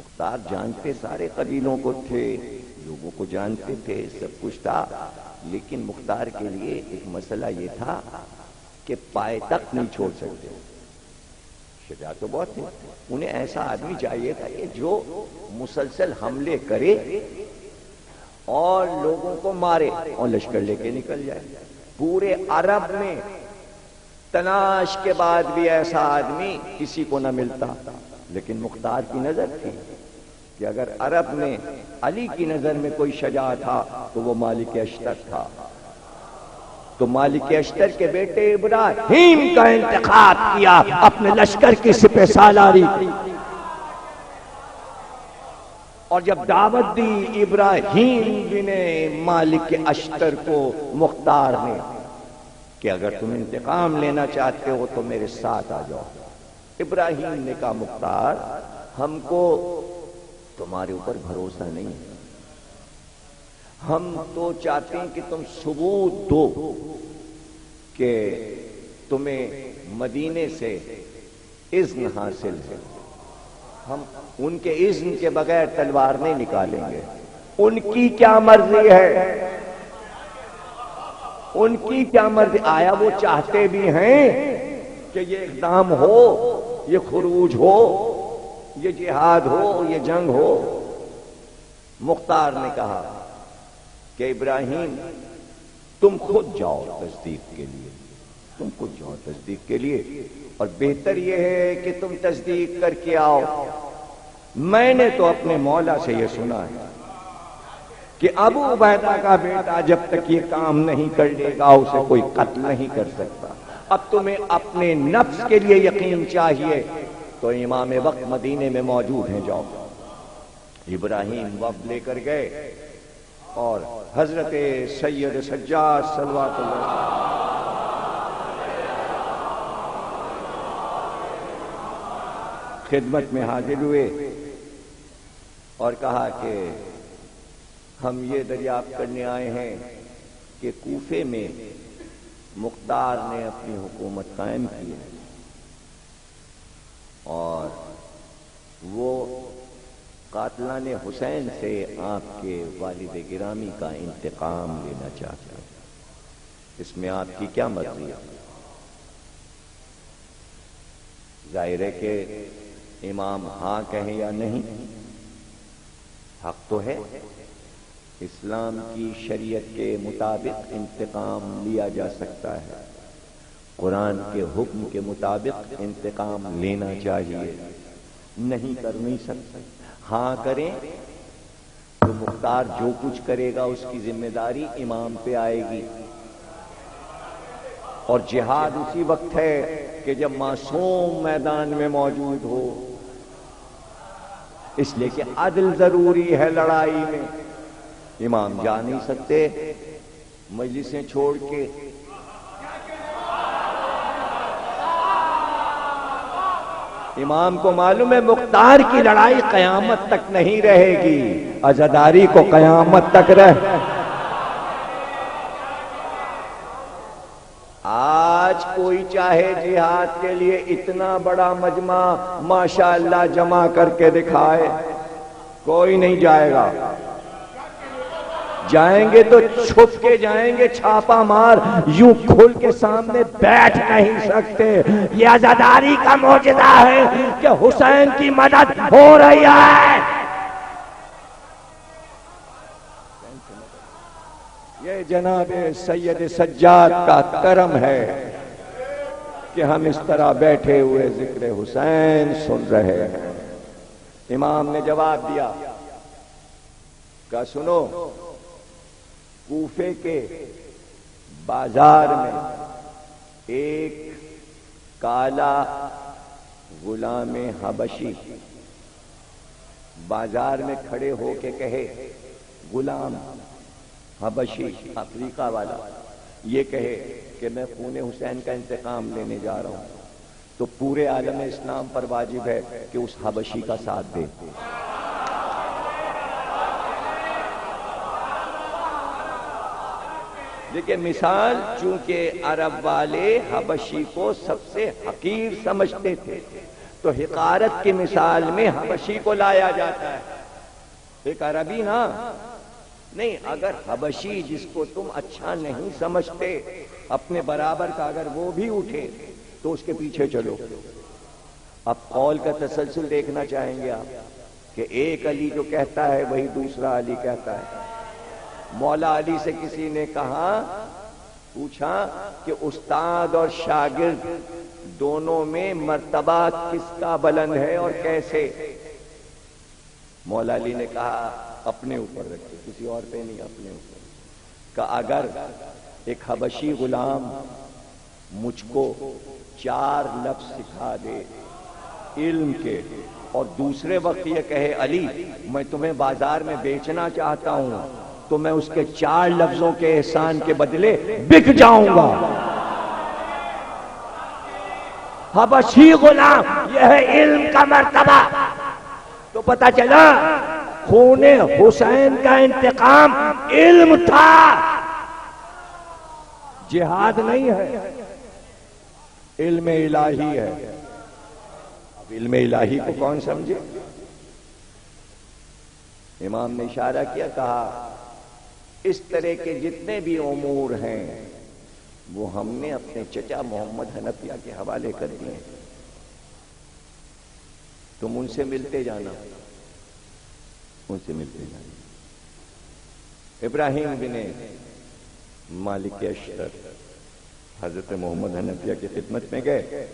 مختار جانتے سارے قبیلوں کو تھے، لوگوں کو جانتے تھے، سب کچھ تھا، لیکن مختار کے لیے ایک مسئلہ یہ تھا کہ پائے تک نہیں چھوڑ سکتے، شجاعت تو بہت تھی، انہیں ایسا آدمی چاہیے تھا کہ جو مسلسل حملے کرے اور لوگوں کو مارے اور لشکر لے کے نکل جائے۔ پورے عرب میں تلاش کے بعد بھی ایسا آدمی کسی کو نہ ملتا، لیکن مختار کی نظر تھی کہ اگر عرب میں علی کی نظر میں کوئی شجاع تھا تو وہ مالک اشتر تھا، تو مالک اشتر کے بیٹے ابراہیم کا انتخاب کیا اپنے لشکر کی سپہ سالاری، اور جب دعوت دی ابراہیم بن مالک اشتر کو مختار نے کہ اگر تم انتقام لینا چاہتے ہو تو میرے ساتھ آ جاؤ، ابراہیم نے کہا مختار ہم کو تمہارے اوپر بھروسہ نہیں ہے، ہم تو چاہتے ہیں کہ تم ثبوت دو کہ تمہیں مدینے سے اذن حاصل ہے، ہم ان کے اذن کے بغیر تلوار نہیں نکالیں گے، ان کی کیا مرضی ہے، ان کی کیا مرضی، آیا وہ چاہتے بھی ہیں کہ یہ اقدام ہو، یہ خروج ہو، یہ جہاد ہو، یہ جنگ ہو؟ مختار نے کہا کہ ابراہیم تم خود جاؤ تصدیق کے لیے، تم خود جاؤ تصدیق کے لیے، اور بہتر یہ ہے کہ تم تصدیق کر کے آؤ، میں نے تو اپنے مولا سے یہ سنا ہے کہ ابو عبیدہ کا بیٹا جب تک یہ کام نہیں کر لے گا اسے کوئی قتل نہیں کر سکتا، اب تمہیں اپنے نفس کے لیے یقین چاہیے تو امام وقت مدینے میں موجود ہیں، جاؤ۔ ابراہیم وفد لے کر گئے اور حضرت سید سجاد صلوات اللہ خدمت میں حاضر ہوئے اور کہا کہ ہم یہ دریافت کرنے آئے ہیں کہ کوفے میں مختار نے اپنی حکومت قائم کی ہے اور وہ قاتلان حسین سے آپ کے والد گرامی کا انتقام لینا چاہتا ہے، اس میں آپ کی کیا مرضی ہے؟ ظاہر ہے کہ امام ہاں کہیں یا نہیں، حق تو ہے، اسلام کی شریعت کے مطابق انتقام لیا جا سکتا ہے، قرآن کے حکم کے مطابق انتقام لینا چاہیے، نہیں کر نہیں سکتے، ہاں کریں تو مختار جو کچھ کرے گا اس کی ذمہ داری امام پہ آئے گی، اور جہاد اسی وقت ہے کہ جب معصوم میدان میں موجود ہو، اس لیے کہ عدل ضروری ہے لڑائی میں، امام جا نہیں سکتے مجلسیں چھوڑ کے، امام کو معلوم ہے مختار کی لڑائی قیامت تک نہیں رہے گی، عزاداری کو قیامت تک آج کوئی چاہے جہاد کے لیے اتنا بڑا مجمع ماشاءاللہ جمع کر کے دکھائے، کوئی نہیں جائے گا، جائیں گے تو چھپ کے جائیں گے، چھاپا مار، یوں کھل کے سامنے بیٹھ نہیں سکتے، یہ عزاداری کا معجزہ ہے کہ حسین کی مدد ہو رہی ہے، یہ جناب سید سجاد کا کرم ہے کہ ہم اس طرح بیٹھے ہوئے ذکر حسین سن رہے ہیں۔ امام نے جواب دیا، کہا سنو، کوفے کے بازار میں ایک کالا غلام حبشی بازار میں کھڑے ہو کے کہے، غلام حبشی افریقہ والا یہ کہے کہ میں خون حسین کا انتقام لینے جا رہا ہوں، تو پورے عالم اسلام پر واجب ہے کہ اس حبشی کا ساتھ دے۔ دیکھیں مثال، چونکہ عرب والے حبشی کو سب سے حقیر سمجھتے تھے، تو حقارت کی مثال میں حبشی کو لایا جاتا ہے، ایک عربی نا نہیں. اگر حبشی جس کو تم اچھا نہیں سمجھتے اپنے برابر کا اگر وہ بھی اٹھے تو اس کے پیچھے چلو. اب قول کا تسلسل دیکھنا چاہیں گے آپ کہ ایک علی جو کہتا ہے وہی دوسرا علی کہتا ہے. مولا علی سے کسی نے کہا، پوچھا کہ استاد اور شاگرد دونوں میں مرتبہ کس کا بلند ہے اور کیسے؟ مولا علی نے کہا اپنے اوپر رکھے، کسی اور پہ نہیں، اپنے اوپر. کہ اگر ایک حبشی غلام مجھ کو 4 لفظ سکھا دے علم کے اور دوسرے وقت یہ کہے علی میں تمہیں بازار میں بیچنا چاہتا ہوں، تو میں اس کے 4 لفظوں کے احسان کے بدلے بک جاؤں گا. حبشی غلام یہ ہے علم کا مرتبہ. تو پتہ چلا خون حسین کا انتقام علم تھا، جہاد نہیں ہے، علم الہی ہے. اب علم الہی کو کون سمجھے؟ امام نے اشارہ کیا، کہا اس طرح کے جتنے بھی امور ہیں وہ ہم نے اپنے چچا محمد حنفیہ کے حوالے کر دیے، تم ان سے ملتے جانا، ان سے ملتے جانا. ابراہیم بن مالک اشتر حضرت محمد حنفیہ کی خدمت میں گئے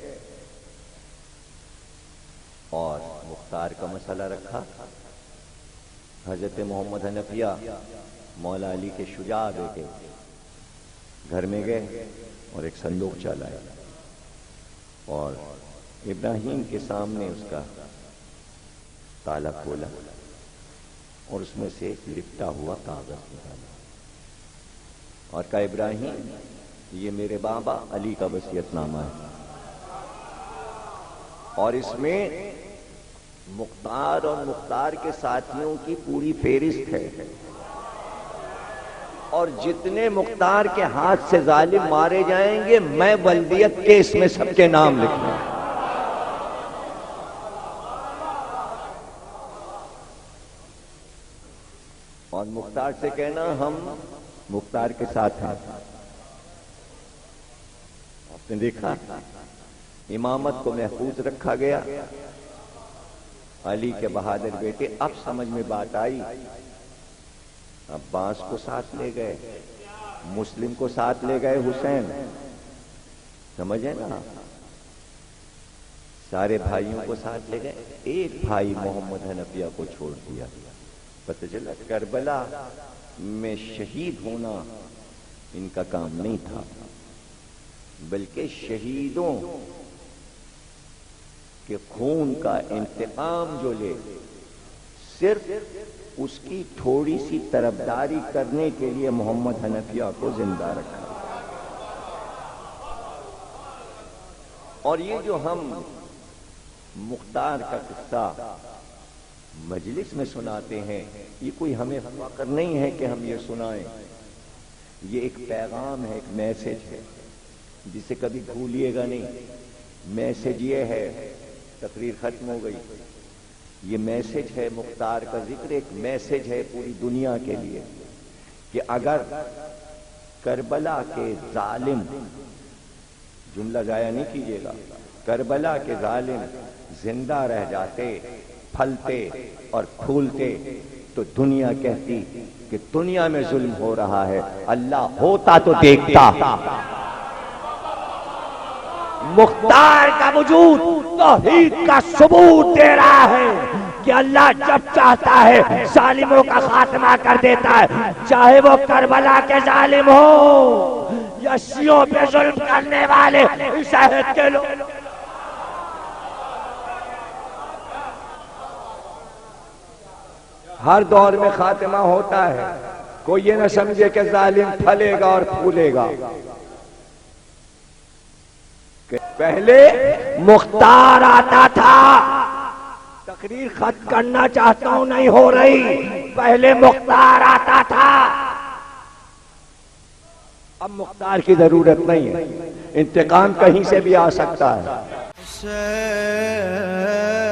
اور مختار کا مسئلہ رکھا. حضرت محمد حنفیہ مولا علی کے شجاع بیٹے گھر میں گئے اور ایک صندوق چلائے اور ابراہیم کے سامنے اس کا تالا کھولا اور اس میں سے ایک لپٹا ہوا کاغذ نکالا اور کہا ابراہیم یہ میرے بابا علی کا وصیت نامہ ہے اور اس میں مختار اور مختار کے ساتھیوں کی پوری فہرست ہے اور جتنے مختار کے ہاتھ سے ظالم مارے جائیں گے میں ولدیت کے اس میں سب کے نام لکھوں. اور مختار سے کہنا ہم مختار کے ساتھ ہیں. آپ نے دیکھا امامت کو محفوظ رکھا گیا. علی کے بہادر بیٹے اب سمجھ میں بات آئی. عباس کو ساتھ لے گئے، مسلم کو ساتھ لے گئے، حسین سمجھے نا، سارے بھائیوں کو ساتھ لے گئے، ایک بھائی محمد حنفیہ کو چھوڑ دیا. پتہ چلا کربلا میں شہید ہونا ان کا کام نہیں تھا بلکہ شہیدوں کے خون کا انتقام جو لے صرف اس کی تھوڑی سی طرفداری کرنے کے لیے محمد حنفیہ کو زندہ رکھا. اور یہ جو ہم مختار کا قصہ مجلس میں سناتے ہیں یہ کوئی ہمیں فخر نہیں ہے کہ ہم یہ سنائیں. یہ ایک پیغام ہے، ایک میسج ہے جسے کبھی بھولیے گا نہیں. میسج یہ ہے، تقریر ختم ہو گئی، یہ میسج ہے مختار کا ذکر، ایک میسج ہے پوری دنیا کے لیے کہ اگر کربلا کے ظالم، جملہ ضائع نہیں کیجیے گا، کربلا کے ظالم زندہ رہ جاتے، پھلتے اور پھولتے تو دنیا کہتی کہ دنیا میں ظلم ہو رہا ہے، اللہ ہوتا تو دیکھتا. مختار کا وجود توحید کا ثبوت دے رہا ہے کہ اللہ جب چاہتا ہے ظالموں کا خاتمہ کر دیتا ہے، چاہے وہ کربلا کے ظالم ہو یا شیعوں پہ ظلم کرنے والے عیسائیت کے لوگ. ہر دور میں خاتمہ ہوتا ہے، کوئی یہ نہ سمجھے کہ ظالم پھلے گا اور پھولے گا. پہلے مختار آتا تھا، تقریر ختم کرنا چاہتا ہوں نہیں ہو رہی، پہلے مختار آتا تھا، اب مختار کی ضرورت نہیں ہے، انتقام کہیں سے بھی آ سکتا ہے. حسین